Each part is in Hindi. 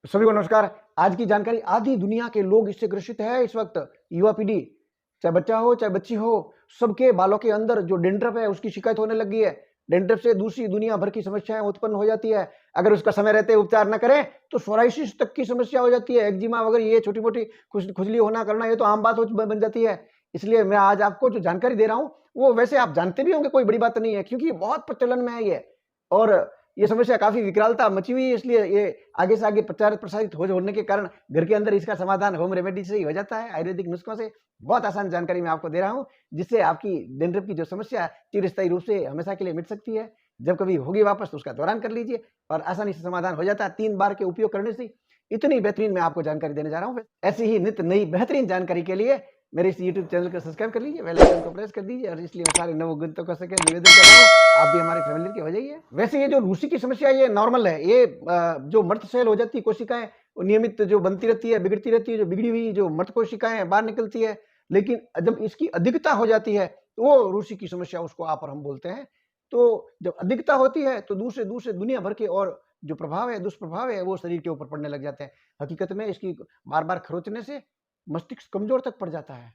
सभी को नमस्कार। आज की जानकारी आधी दुनिया के लोग इससे ग्रसित है। इस वक्त युवा पीढ़ी, चाहे बच्चा हो चाहे बच्ची हो, सबके बालों के अंदर जो डेंड्रफ है उसकी शिकायत होने लगी है। डेंड्रफ से दूसरी दुनिया भर की समस्याएं उत्पन्न हो जाती है। अगर उसका समय रहते उपचार न करें तो सोराइसिस तक की समस्या हो जाती है। एक्जिमा वगैरह ये छोटी मोटी खुजली होना करना ये तो आम बात बन जाती है। इसलिए मैं आज आपको जो जानकारी दे रहा हूँ वो वैसे आप जानते भी होंगे, कोई बड़ी बात नहीं है, क्योंकि बहुत प्रचलन में है ये। और ये समस्या काफी विकरालता मची हुई है, इसलिए ये आगे से आगे प्रचार प्रसारित होने के कारण घर के अंदर इसका समाधान होम रेमेडी से ही हो जाता है, आयुर्वेदिक नुस्खों से। बहुत आसान जानकारी मैं आपको दे रहा हूँ, जिससे आपकी डेंड्रफ की जो समस्या चिरस्थायी रूप से हमेशा के लिए मिट सकती है। जब कभी होगी वापस तो उसका दौरान कर लीजिए और आसानी से समाधान हो जाता है 3 बार के उपयोग करने से। इतनी बेहतरीन मैं आपको जानकारी देने जा रहा हूँ। ऐसी ही नित्य नई बेहतरीन जानकारी के लिए मेरे इस यूट्यूब चैनल को सब्सक्राइब कर लीजिए, बेल आइकन को प्रेस कर दीजिए। और इसलिए मैं सारे नवोगंतों का सके निवेदन कर रहा हूँ, आप भी हमारी फैमिली के हो जाइए। वैसे ये जो रूसी की समस्या ये नॉर्मल है। ये जो मृत सेल हो जाती है कोशिकाएं, नियमित जो बनती रहती है, बिगड़ती रहती है, जो बिगड़ी हुई जो मृत कोशिकाएं बाहर निकलती है। लेकिन जब इसकी अधिकता हो जाती है तो वो रूसी की समस्या उसको आप और हम बोलते हैं। तो जब अधिकता होती है तो दूसरे दूसरे दुनिया भर के और जो प्रभाव है, दुष्प्रभाव है, वो शरीर के ऊपर पड़ने लग जाते हैं। हकीकत में इसकी बार बार खरोचने से मस्तिष्क कमजोर तक पड़ जाता है।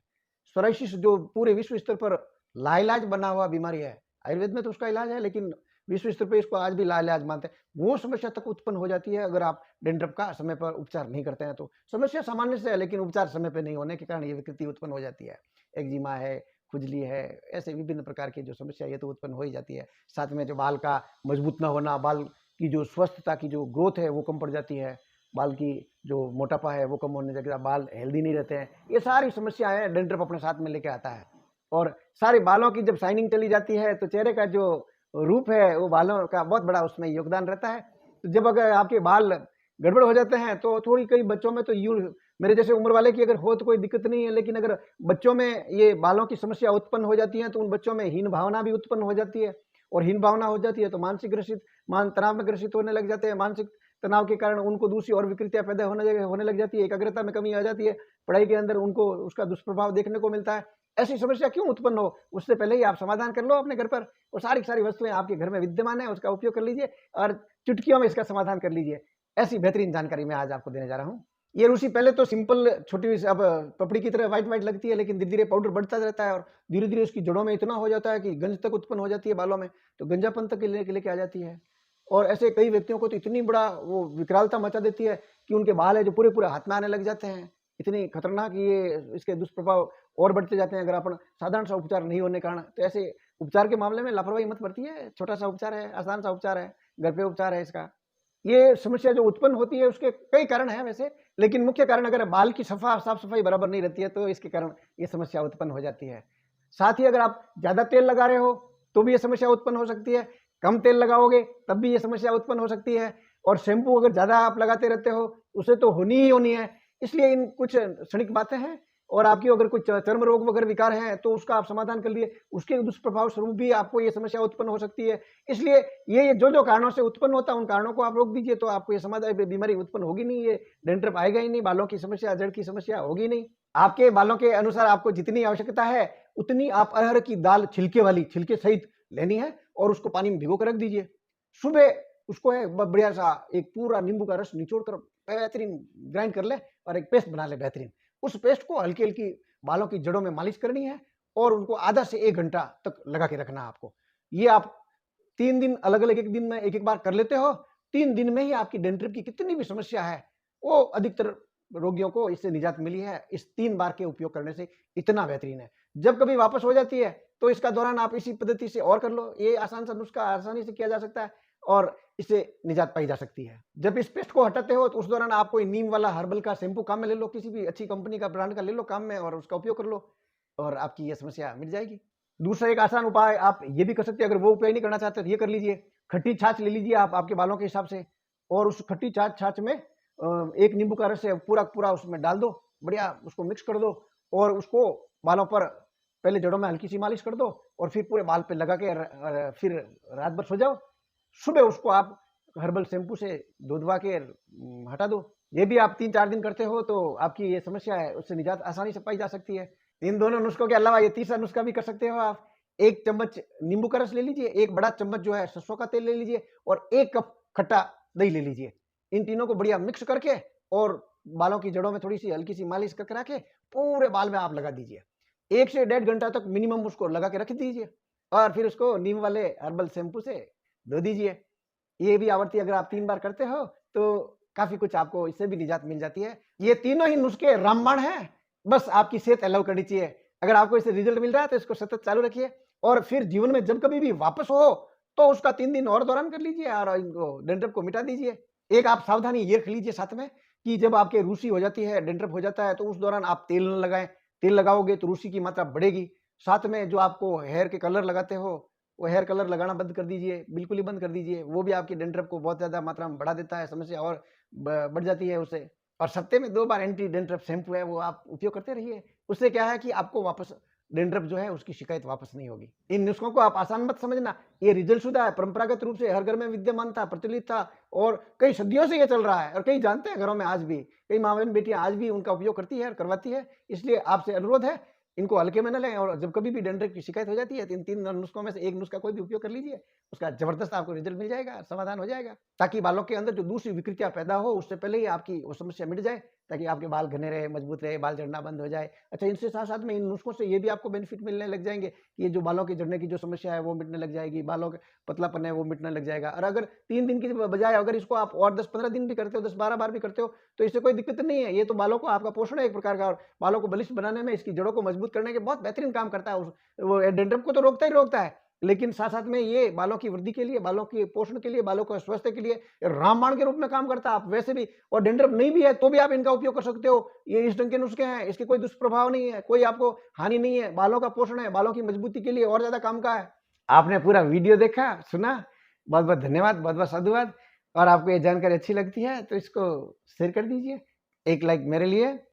सोराइसिस जो पूरे विश्व स्तर पर लाइलाज बना हुआ बीमारी है, आयुर्वेद में तो उसका इलाज है, लेकिन विश्व स्तर पर इसको आज भी लाइलाज मानते हैं। वो समस्या तक उत्पन्न हो जाती है अगर आप डेंड्रफ का समय पर उपचार नहीं करते हैं तो। समस्या सामान्य से है, लेकिन उपचार समय पर नहीं होने के कारण ये विकृति उत्पन्न हो जाती है। एक्जिमा है, खुजली है, ऐसे विभिन्न प्रकार की जो समस्या ये तो उत्पन्न हो ही जाती है। साथ में जो बाल का मजबूत न होना, बाल की जो स्वस्थता की जो ग्रोथ है वो कम पड़ जाती है, बाल की जो मोटापा है वो कम होने लगता है, बाल हेल्दी नहीं रहते हैं। ये सारी समस्याएं डेंड्रफ अपने साथ में लेके आता है। और सारे बालों की जब शाइनिंग चली जाती है तो चेहरे का जो रूप है वो बालों का बहुत बड़ा उसमें योगदान रहता है। तो जब अगर आपके बाल गड़बड़ हो जाते हैं तो थोड़ी, कई बच्चों में तो यूं मेरे जैसे उम्र वाले की अगर हो तो कोई दिक्कत नहीं है, लेकिन अगर बच्चों में ये बालों की समस्या उत्पन्न हो जाती है तो उन बच्चों में हीन भावना भी उत्पन्न हो जाती है। और हीन भावना हो जाती है तो मानसिक ग्रसित मान तनाव में ग्रसित होने लग जाते हैं। मानसिक तनाव के कारण उनको दूसरी और विकृतियां पैदा होने लग जाती है, एकाग्रता में कमी आ जाती है, पढ़ाई के अंदर उनको उसका दुष्प्रभाव देखने को मिलता है। ऐसी समस्या क्यों उत्पन्न हो, उससे पहले ही आप समाधान कर लो अपने घर पर। और सारी की सारी वस्तुएं आपके घर में विद्यमान है, उसका उपयोग कर लीजिए और चुटकियों में इसका समाधान कर लीजिए। ऐसी बेहतरीन जानकारी मैं आज आपको देने जा रहा हूँ। ये रूसी पहले तो सिंपल छोटी सी अब पपड़ी की तरह व्हाइट व्हाइट लगती है, लेकिन धीरे धीरे पाउडर बढ़ता रहता है और धीरे धीरे उसकी जड़ों में इतना हो जाता है कि गंज तक उत्पन्न हो जाती है बालों में, तो गंजापन तक लेके आ जाती है। और ऐसे कई व्यक्तियों को तो इतनी बड़ा वो विकरालता मचा देती है कि उनके बाल है जो पूरे पूरे हाथ में आने लग जाते हैं। इतनी खतरनाक ये इसके दुष्प्रभाव और बढ़ते जाते हैं अगर अपन साधारण सा उपचार नहीं होने कारण। तो ऐसे उपचार के मामले में लापरवाही मत बरतिए। छोटा सा उपचार है, आसान सा उपचार है, घर पे उपचार है इसका। ये समस्या जो उत्पन्न होती है उसके कई कारण हैं वैसे, लेकिन मुख्य कारण अगर बाल की साफ सफाई बराबर नहीं रहती है तो इसके कारण ये समस्या उत्पन्न हो जाती है। साथ ही अगर आप ज्यादा तेल लगा रहे हो तो भी ये समस्या उत्पन्न हो सकती है, कम तेल लगाओगे तब भी ये समस्या उत्पन्न हो सकती है, और शैम्पू अगर ज्यादा आप लगाते रहते हो उसे तो होनी ही होनी है। इसलिए इन कुछ क्षणिक बातें हैं। और आपकी अगर कुछ चर्म रोग वगैरह विकार है तो उसका आप समाधान कर लिए, उसके दुष्प्रभाव स्वरूप भी आपको ये समस्या उत्पन्न हो सकती है। इसलिए ये जो जो कारणों से उत्पन्न होता है उन कारणों को आप रोक दीजिए, तो आपको ये समाधान बीमारी उत्पन्न होगी नहीं, ये डेंड्रफ आएगा ही नहीं, बालों की समस्या, जड़ की समस्या होगी नहीं। आपके बालों के अनुसार आपको जितनी आवश्यकता है उतनी आप अरहर की दाल छिलके वाली, छिलके सहित लेनी है और उसको पानी में भिगो कर रख दीजिए। सुबह उसको है बढ़िया सा एक पूरा नींबू का रस निचोड़ कर बेहतरीन ग्राइंड कर ले और एक पेस्ट बना ले बेहतरीन। उस पेस्ट को हल्की हल्की बालों की जड़ों में मालिश करनी है और उनको आधा से 1 घंटा तक लगा के रखना है आपको। ये आप 3 दिन अलग अलग, एक दिन में एक एक बार कर लेते हो, 3 दिन में ही आपकी डेंड्रफ की कितनी भी समस्या है वो अधिकतर रोगियों को इससे निजात मिली है। इस 3 बार के उपयोग करने से इतना बेहतरीन है। जब कभी वापस हो जाती है तो इसका दौरान आप इसी पद्धति से और कर लो। ये आसान सा नुस्खा आसानी से किया जा सकता है और इससे निजात पाई जा सकती है। जब इस पेस्ट को हटाते हो तो उस दौरान आप कोई नीम वाला हर्बल का शैम्पू काम में ले लो, किसी भी अच्छी कंपनी का, ब्रांड का ले लो काम में और उसका उपयोग कर लो और आपकी ये समस्या मिट जाएगी। दूसरा एक आसान उपाय आप ये भी कर सकते हैं, अगर वो उपाय नहीं करना चाहते तो ये कर लीजिए। खट्टी छाछ ले लीजिए आप आपके बालों के हिसाब से और उस खट्टी छाछ में एक नींबू का रस है पूरा पूरा उसमें डाल दो, बढ़िया उसको मिक्स कर दो और उसको बालों पर पहले जड़ों में हल्की सी मालिश कर दो और फिर पूरे बाल पे लगा के फिर रात भर सो जाओ। सुबह उसको आप हर्बल शैम्पू से धुलवा के हटा दो। ये भी आप 3-4 दिन करते हो तो आपकी ये समस्या है उससे निजात आसानी से पाई जा सकती है। इन दोनों नुस्खों के अलावा ये तीसरा नुस्खा भी कर सकते हो आप। 1 चम्मच नींबू का रस ले लीजिए, 1 बड़ा चम्मच जो है सरसों का तेल ले लीजिए और 1 कप खट्टा दही ले लीजिए। इन तीनों को बढ़िया मिक्स करके और बालों की जड़ों में थोड़ी सी हल्की सी मालिश करके रखे, पूरे बाल में आप लगा दीजिए। 1 से 1.5 घंटा तक मिनिमम उसको लगा के रख दीजिए और फिर उसको नीम वाले हर्बल शैम्पू से धो दीजिए। ये भी आवृत्ति अगर आप 3 बार करते हो तो काफ़ी कुछ आपको इससे भी निजात मिल जाती है। ये तीनों ही नुस्खे रामबाण हैं, बस आपकी सेहत अलाउ करनी चाहिए। अगर आपको इससे रिजल्ट मिल रहा है तो इसको सतत चालू रखिए और फिर जीवन में जब कभी भी वापस हो तो उसका 3 दिन और दोहरान कर लीजिए और इनको डैंड्रफ को मिटा दीजिए। एक आप सावधानी ये रख लीजिए साथ में कि जब आपके रूसी हो जाती है, डैंड्रफ हो जाता है तो उस दौरान आप तेल न लगाएँ। तेल लगाओगे तो रूसी की मात्रा बढ़ेगी। साथ में जो आपको हेयर के कलर लगाते हो, वो हेयर कलर लगाना बंद कर दीजिए, बिल्कुल ही बंद कर दीजिए। वो भी आपकी डैंड्रफ को बहुत ज़्यादा मात्रा में बढ़ा देता है, समस्या और बढ़ जाती है उससे। और सप्ताह में 2 बार एंटी डैंड्रफ शैम्पू है वो आप उपयोग करते रहिए। उससे क्या है कि आपको वापस डैंड्रफ जो है उसकी शिकायत वापस नहीं होगी। इन नुस्खों को आप आसान मत समझना, ये रिजल्ट शुदा है, परंपरागत रूप से हर घर में विद्यमान था, प्रचलित था और कई सदियों से ये चल रहा है और कई जानते हैं घरों में आज भी। कई माँ-बहन बेटियाँ आज भी उनका उपयोग करती है और करवाती है। इसलिए आपसे अनुरोध है, इनको हल्के में न लें और जब कभी भी डैंड्रफ की शिकायत हो जाती है तो इन 3 नुस्खों में से एक नुस्खा कोई भी उपयोग कर लीजिए, उसका ज़बरदस्त आपको रिजल्ट मिल जाएगा, समाधान हो जाएगा। ताकि बालों के अंदर जो दूसरी विकृतियाँ पैदा हो उससे पहले ही आपकी वो समस्या मिट जाए, ताकि आपके बाल घने रहे, मजबूत रहे, बाल झड़ना बंद हो जाए। अच्छा, इनसे साथ-साथ में इन नुस्खों से ये भी आपको बेनिफिट मिलने लग जाएँगे कि ये जो बालों के झड़ने की जो समस्या है वो मिटने लग जाएगी, बालों का पतलापन है वो मिटने लग जाएगा। और अगर 3 दिन की बजाय अगर इसको आप और 10-15 दिन भी करते हो, 10-12 बार भी करते हो, तो इससे कोई दिक्कत नहीं है। ये तो बालों को आपका पोषण है एक प्रकार का और बालों को बलिष्ठ बनाने में, इसकी जड़ों को मजबूत करने के बहुत बेहतरीन काम करता है। वो डैंड्रफ को तो रोकता ही रोकता है, लेकिन साथ-साथ में ये बालों की वृद्धि के लिए, बालों के पोषण के लिए, बालों के स्वास्थ्य के लिए रामबाण के रूप में काम करता है। आप वैसे भी और डैंड्रफ नहीं भी है तो भी आप इनका उपयोग कर सकते हो। ये इस ढंग के नुस्खे हैं, इसके कोई दुष्प्रभाव नहीं है, कोई आपको हानि नहीं है। बालों का पोषण है, बालों की मजबूती के लिए और ज़्यादा काम का है। आपने पूरा वीडियो देखा, सुना, बहुत-बहुत धन्यवाद, बहुत-बहुत साधुवाद। और आपको ये जानकारी अच्छी लगती है तो इसको शेयर कर दीजिए। एक लाइक मेरे लिए